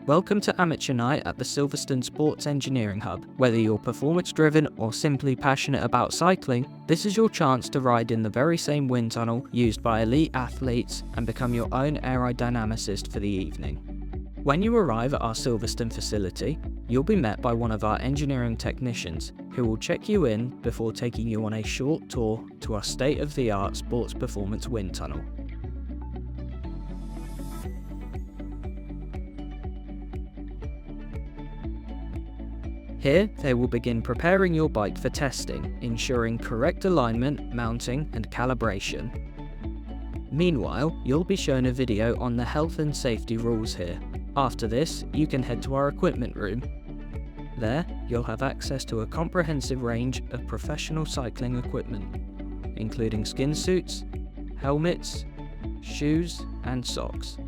Welcome to Amateur Night at the Silverstone Sports Engineering Hub. Whether you're performance-driven or simply passionate about cycling, this is your chance to ride in the very same wind tunnel used by elite athletes and become your own aerodynamicist for the evening. When you arrive at our Silverstone facility, you'll be met by one of our engineering technicians who will check you in before taking you on a short tour to our state-of-the-art sports performance wind tunnel. Here, they will begin preparing your bike for testing, ensuring correct alignment, mounting, and calibration. Meanwhile, you'll be shown a video on the health and safety rules here. After this, you can head to our equipment room. There, you'll have access to a comprehensive range of professional cycling equipment, including skin suits, helmets, shoes, and socks.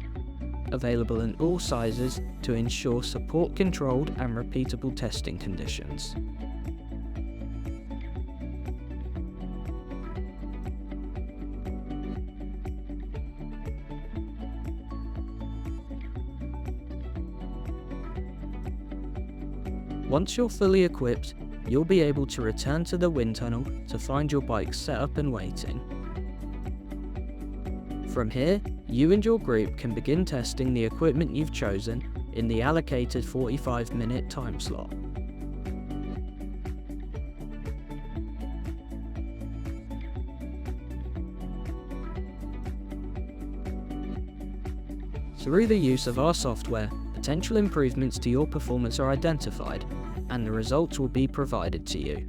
Available in all sizes to ensure support-controlled and repeatable testing conditions. Once you're fully equipped, you'll be able to return to the wind tunnel to find your bike set up and waiting. From here, you and your group can begin testing the equipment you've chosen in the allocated 45-minute time slot. Through the use of our software, potential improvements to your performance are identified, and the results will be provided to you.